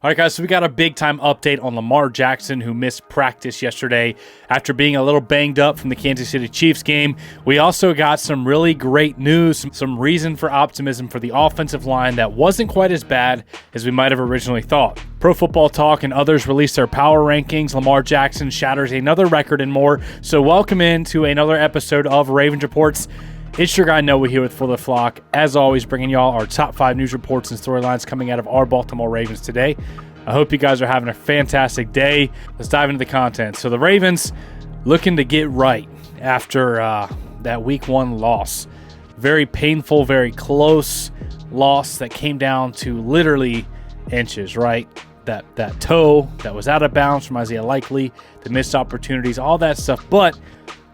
All right, guys, so we got a big-time update on Lamar Jackson, who missed practice yesterday after being a little banged up from the Kansas City Chiefs game. We also got some really great news, some reason for optimism for the offensive line that wasn't quite as bad as we might have originally thought. Pro Football Talk and others released their power rankings. Lamar Jackson shatters another record and more. So welcome into another episode of Ravens Reports. It's your guy Noah here with For the Flock. As always, bringing y'all our top 5 news reports and storylines coming out of our Baltimore Ravens today. I hope you guys are having a fantastic day. Let's dive into the content. So the Ravens looking to get right after that Week 1 loss. Very painful, very close loss that came down to literally inches, right? That toe that was out of bounds from Isaiah Likely, the missed opportunities, all that stuff. But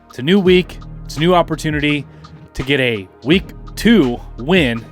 it's a new week. It's a new opportunity to get a Week 2 win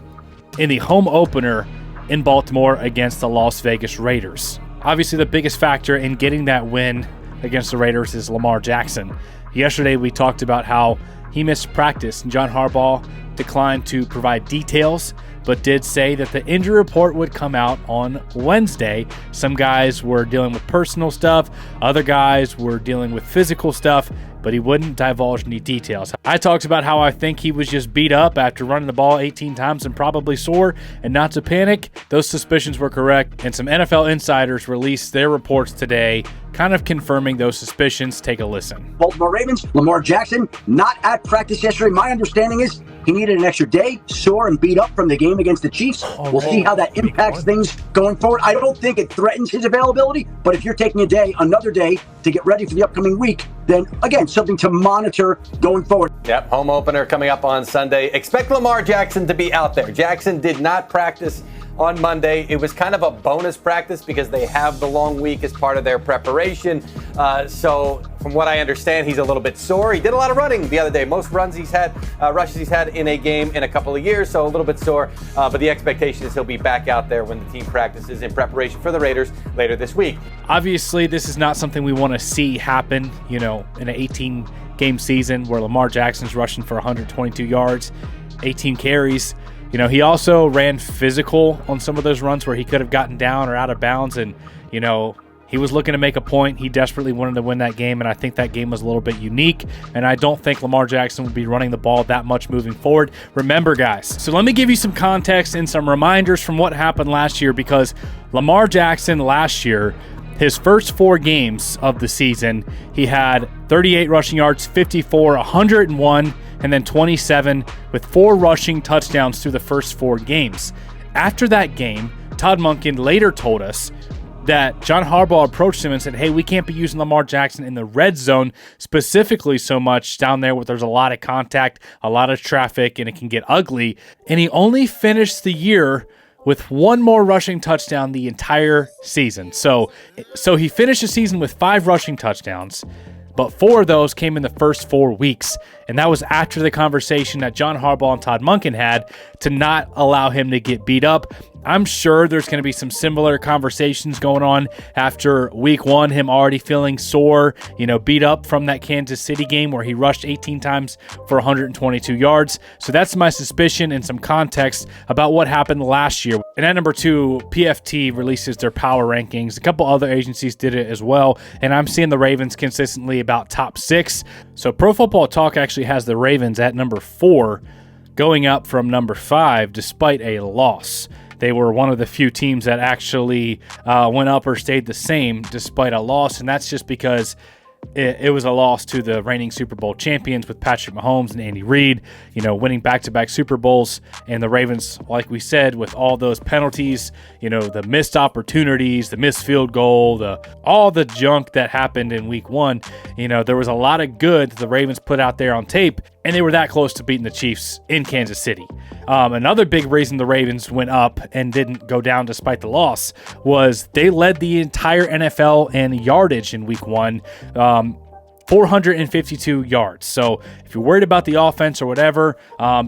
in the home opener in Baltimore against the Las Vegas Raiders. Obviously, the biggest factor in getting that win against the Raiders is Lamar Jackson. Yesterday, we talked about how he missed practice, and John Harbaugh declined to provide details, but did say that the injury report would come out on Wednesday. Some guys were dealing with personal stuff, other guys were dealing with physical stuff, but he wouldn't divulge any details. I talked about how I think he was just beat up after running the ball 18 times and probably sore, and not to panic. Those suspicions were correct, and some NFL insiders released their reports today, kind of confirming those suspicions. Take a listen. Baltimore Ravens, Lamar Jackson, not at practice yesterday. My understanding is he needed an extra day, sore and beat up from the game against the Chiefs. We'll see how that impacts things going forward. I don't think it threatens his availability, but if you're taking a day, another day, to get ready for the upcoming week, then again, something to monitor going forward. Yep, home opener coming up on Sunday. Expect Lamar Jackson to be out there. Jackson did not practice on Monday. It was kind of a bonus practice because they have the long week as part of their preparation. So from what I understand, he's a little bit sore. He did a lot of running the other day. Most rushes he's had in a game in a couple of years, so a little bit sore. But the expectation is he'll be back out there when the team practices in preparation for the Raiders later this week. Obviously, this is not something we want to see happen, in an 18-game season where Lamar Jackson's rushing for 122 yards, 18 carries. He also ran physical on some of those runs where he could have gotten down or out of bounds, and, he was looking to make a point. He desperately wanted to win that game, and I think that game was a little bit unique, and I don't think Lamar Jackson would be running the ball that much moving forward. Remember, guys, so let me give you some context and some reminders from what happened last year, because Lamar Jackson last year, his first 4 games of the season, he had 38 rushing yards, 54, 101, and then 27 with 4 rushing touchdowns through the first 4 games. After that game, Todd Monken later told us that John Harbaugh approached him and said, hey, we can't be using Lamar Jackson in the red zone specifically so much down there where there's a lot of contact, a lot of traffic, and it can get ugly. And he only finished the year with 1 more rushing touchdown the entire season. So he finished the season with 5 rushing touchdowns, but 4 of those came in the first 4 weeks. And that was after the conversation that John Harbaugh and Todd Monken had to not allow him to get beat up. I'm sure there's going to be some similar conversations going on after Week 1, him already feeling sore, beat up from that Kansas City game where he rushed 18 times for 122 yards. So that's my suspicion and some context about what happened last year. And at number 2, PFT releases their power rankings. A couple other agencies did it as well, and I'm seeing the Ravens consistently about top 6. So Pro Football Talk actually has the Ravens at number 4, going up from number 5 despite a loss. They were one of the few teams that actually went up or stayed the same despite a loss, and that's just because it was a loss to the reigning Super Bowl champions with Patrick Mahomes and Andy Reid, winning back-to-back Super Bowls. And the Ravens, like we said, with all those penalties, the missed opportunities, the missed field goal, all the junk that happened in Week 1, there was a lot of good the Ravens put out there on tape, and they were that close to beating the Chiefs in Kansas City. Another big reason the Ravens went up and didn't go down despite the loss was they led the entire NFL in yardage in Week 1. 452 yards. So if you're worried about the offense or whatever,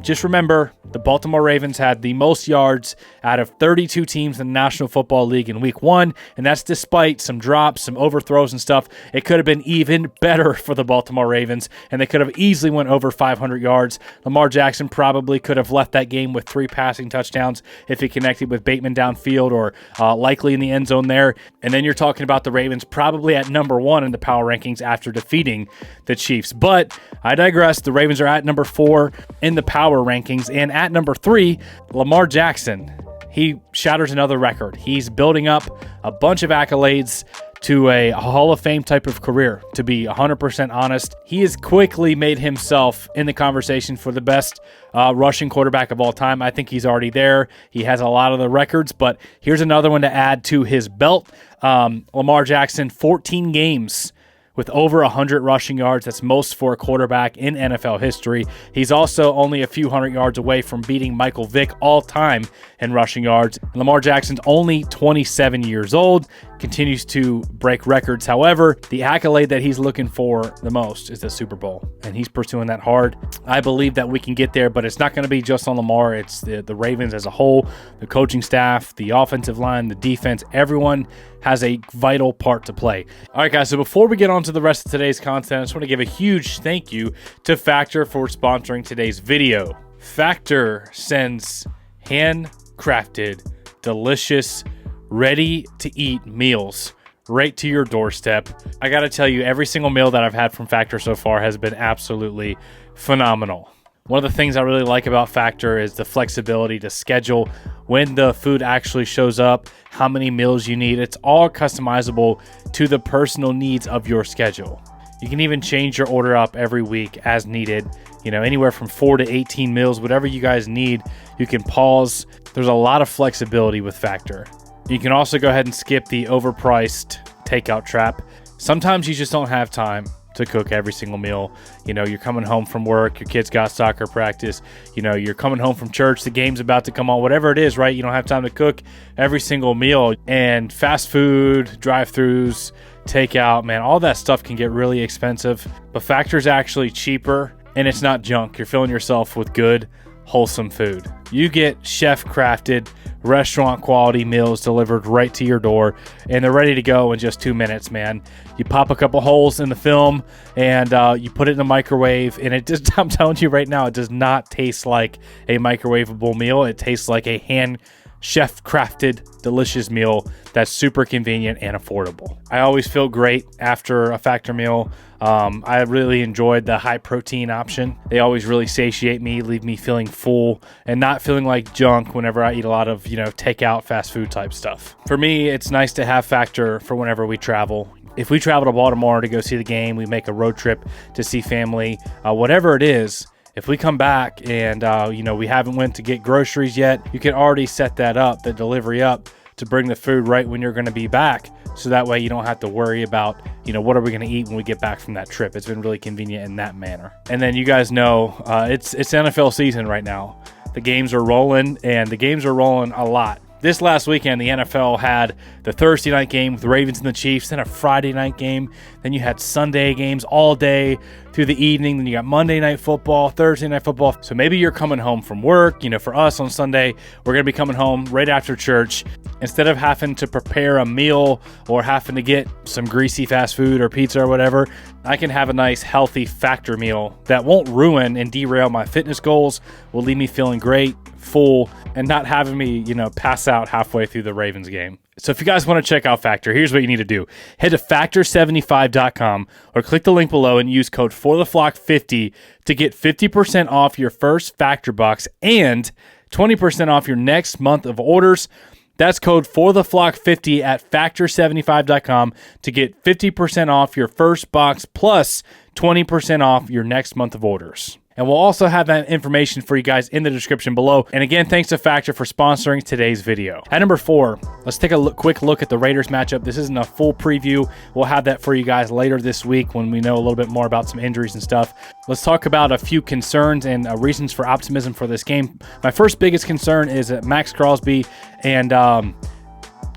just remember the Baltimore Ravens had the most yards out of 32 teams in the National Football League in week 1, and that's despite some drops, some overthrows and stuff. It could have been even better for the Baltimore Ravens, and they could have easily went over 500 yards. Lamar Jackson probably could have left that game with 3 passing touchdowns if he connected with Bateman downfield, or likely in the end zone there. And then you're talking about the Ravens probably at number 1 in the power rankings after defeating the Chiefs. But I digress. The Ravens are at number 4 in the power rankings, and at number 3, Lamar Jackson. He shatters another record. He's building up a bunch of accolades to a Hall of Fame type of career, to be 100% honest. He has quickly made himself in the conversation for the best rushing quarterback of all time. I think he's already there. He has a lot of the records, but here's another one to add to his belt. Lamar Jackson, 14 games with over 100 rushing yards. That's most for a quarterback in NFL history. He's also only a few hundred yards away from beating Michael Vick all time in rushing yards. Lamar Jackson's only 27 years old, continues to break records. However, the accolade that he's looking for the most is the Super Bowl, and he's pursuing that hard. I believe that we can get there, but it's not going to be just on Lamar. It's the Ravens as a whole, the coaching staff, the offensive line, the defense. Everyone has a vital part to play. All right, guys, so before we get on to the rest of today's content, I just want to give a huge thank you to Factor for sponsoring today's video. Factor sends handcrafted, delicious, ready-to-eat meals right to your doorstep. I got to tell you, every single meal that I've had from Factor so far has been absolutely phenomenal. One of the things I really like about Factor is the flexibility to schedule when the food actually shows up, how many meals you need. It's all customizable to the personal needs of your schedule. You can even change your order up every week as needed. You know, anywhere from 4 to 18 meals, whatever you guys need, you can pause. There's a lot of flexibility with Factor. You can also go ahead and skip the overpriced takeout trap. Sometimes you just don't have time to cook every single meal. You know, you're coming home from work, your kids got soccer practice, you know, you're coming home from church, the game's about to come on, whatever it is, right? You don't have time to cook every single meal. And fast food, drive-thrus, takeout, man, all that stuff can get really expensive. But Factor's actually cheaper, and it's not junk. You're filling yourself with good, wholesome food. You get chef-crafted, restaurant quality meals delivered right to your door, and they're ready to go in just 2 minutes, man. You pop a couple holes in the film and you put it in the microwave, and it just, I'm telling you right now, it does not taste like a microwavable meal. It tastes like a hand chef crafted delicious meal that's super convenient and affordable. I always feel great after a Factor meal. I really enjoyed the high protein option. They always really satiate me, leave me feeling full and not feeling like junk whenever I eat a lot of, you know, takeout fast food type stuff. For me, it's nice to have Factor for whenever we travel. If we travel to Baltimore to go see the game, we make a road trip to see family, whatever it is. If we come back and, you know, we haven't went to get groceries yet, you can already set that up, the delivery up, to bring the food right when you're going to be back. So that way you don't have to worry about, you know, what are we going to eat when we get back from that trip. It's been really convenient in that manner. And then you guys know it's NFL season right now. The games are rolling, and the games are rolling a lot. This last weekend, the NFL had the Thursday night game with the Ravens and the Chiefs, then a Friday night game. Then you had Sunday games all day through the evening. Then you got Monday night football, Thursday night football. So maybe you're coming home from work. You know, for us on Sunday, we're going to be coming home right after church. Instead of having to prepare a meal or having to get some greasy fast food or pizza or whatever, I can have a nice, healthy Factor meal that won't ruin and derail my fitness goals, will leave me feeling great, full, and not having me, you know, pass out halfway through the Ravens game. So if you guys want to check out Factor, here's what you need to do. Head to factor75.com or click the link below and use code FORTHEFLOCK50 to get 50% off your first Factor box and 20% off your next month of orders. That's code FORTHEFLOCK50 at factor75.com to get 50% off your first box plus 20% off your next month of orders. And we'll also have that information for you guys in the description below. And again, thanks to Factor for sponsoring today's video. At number 4, let's take a quick look at the Raiders matchup. This isn't a full preview. We'll have that for you guys later this week when we know a little bit more about some injuries and stuff. Let's talk about a few concerns and reasons for optimism for this game. My first biggest concern is that Max Crosby and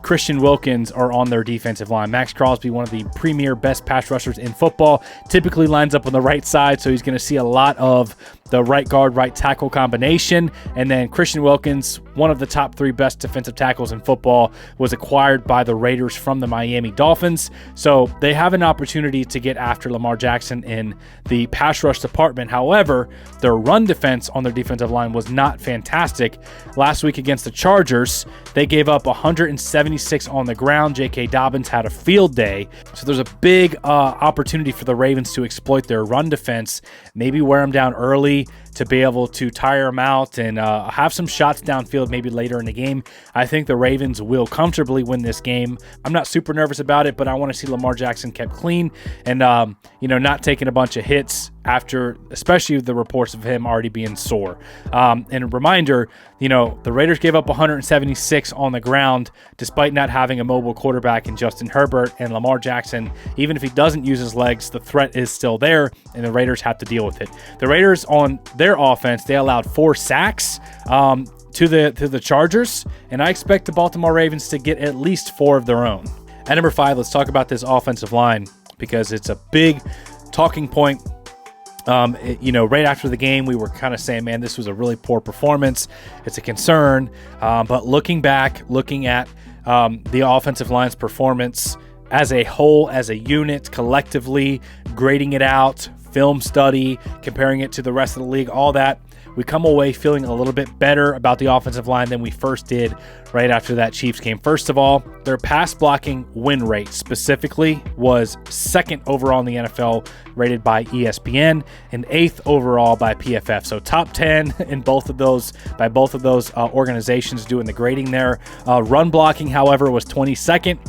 Christian Wilkins are on their defensive line. Max Crosby, one of the premier best pass rushers in football, typically lines up on the right side, so he's going to see a lot of the right guard, right tackle combination. And then Christian Wilkins, one of the top 3 best defensive tackles in football, was acquired by the Raiders from the Miami Dolphins. So they have an opportunity to get after Lamar Jackson in the pass rush department. However, their run defense on their defensive line was not fantastic. Last week against the Chargers, they gave up 176 on the ground. J.K. Dobbins had a field day. So there's a big opportunity for the Ravens to exploit their run defense, maybe wear them down early to be able to tire them out and have some shots downfield maybe later in the game. I think the Ravens will comfortably win this game. I'm not super nervous about it, but I want to see Lamar Jackson kept clean and, not taking a bunch of hits after, especially the reports of him already being sore. And a reminder, the Raiders gave up 176 on the ground despite not having a mobile quarterback in Justin Herbert, and Lamar Jackson, even if he doesn't use his legs, the threat is still there, and the Raiders have to deal with it. The Raiders on their offense, they allowed 4 sacks to the Chargers, and I expect the Baltimore Ravens to get at least 4 of their own. At number 5, let's talk about this offensive line because it's a big talking point. Right after the game, we were kind of saying, man, this was a really poor performance. It's a concern. But looking back, looking at the offensive line's performance as a whole, as a unit, collectively, grading it out, film study, comparing it to the rest of the league, all that, we come away feeling a little bit better about the offensive line than we first did right after that Chiefs game. First of all, their pass blocking win rate specifically was 2nd overall in the NFL, rated by ESPN, and 8th overall by PFF. So top 10 in both of those by both of those organizations doing the grading there. Run blocking, however, was 22nd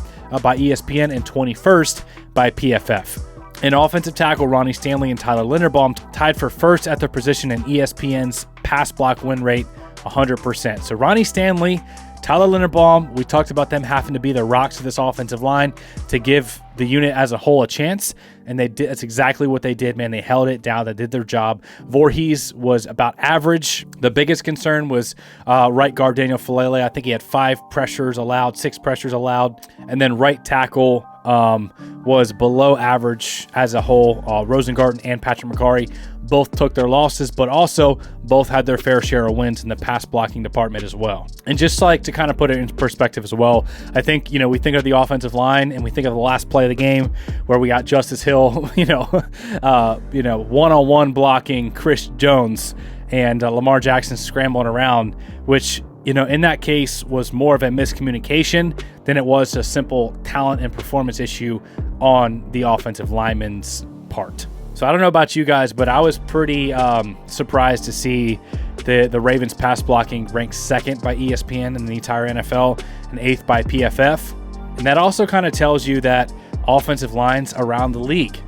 by ESPN and 21st by PFF. In offensive tackle, Ronnie Stanley and Tyler Linderbaum tied for first at their position in ESPN's pass block win rate, 100%. So Ronnie Stanley, Tyler Linderbaum, we talked about them having to be the rocks of this offensive line to give the unit as a whole a chance, and they did. That's exactly what they did, man. They held it down. They did their job. Voorhees was about average. The biggest concern was right guard Daniel Falele. I think he had 6 pressures allowed, and then right tackle was below average as a whole. Rosengarten and Patrick McCarry both took their losses, but also both had their fair share of wins in the pass blocking department as well. And just like to kind of put it in perspective as well, I think, we think of the offensive line and we think of the last play of the game where we got Justice Hill, one-on-one blocking Chris Jones and Lamar Jackson scrambling around, which, in that case was more of a miscommunication than it was a simple talent and performance issue on the offensive lineman's part. So I don't know about you guys, but I was pretty surprised to see the Ravens pass blocking ranked 2nd by ESPN in the entire NFL and 8th by PFF. And that also kind of tells you that offensive lines around the league,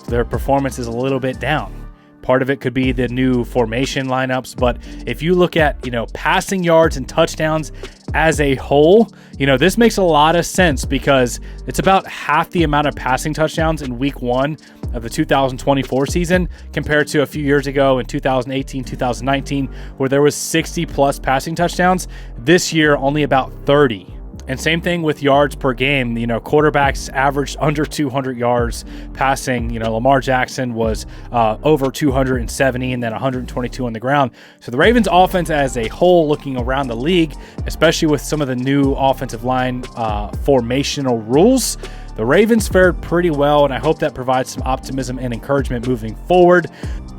their performance is a little bit down. Part of it could be the new formation lineups, but if you look at, passing yards and touchdowns as a whole, this makes a lot of sense because it's about half the amount of passing touchdowns in week 1 of the 2024 season compared to a few years ago in 2018, 2019, where there was 60 plus passing touchdowns. This year, only about 30. And same thing with yards per game. Quarterbacks averaged under 200 yards passing. Lamar Jackson was over 270 and then 122 on the ground. So the Ravens offense as a whole, looking around the league, especially with some of the new offensive line formational rules, the Ravens fared pretty well, and I hope that provides some optimism and encouragement moving forward.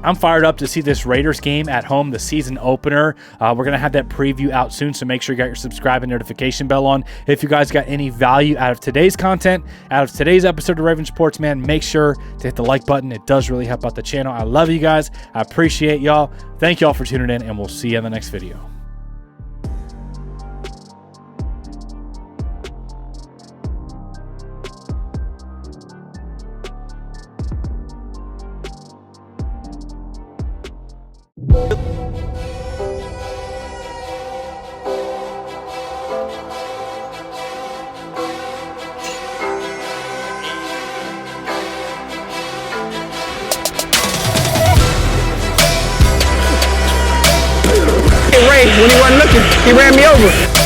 I'm fired up to see this Raiders game at home, the season opener. We're going to have that preview out soon, so make sure you got your subscribe and notification bell on. If you guys got any value out of today's content, out of today's episode of Ravens Reports, man, make sure to hit the like button. It does really help out the channel. I love you guys. I appreciate y'all. Thank y'all for tuning in, and we'll see you in the next video. When he wasn't looking, he ran me over.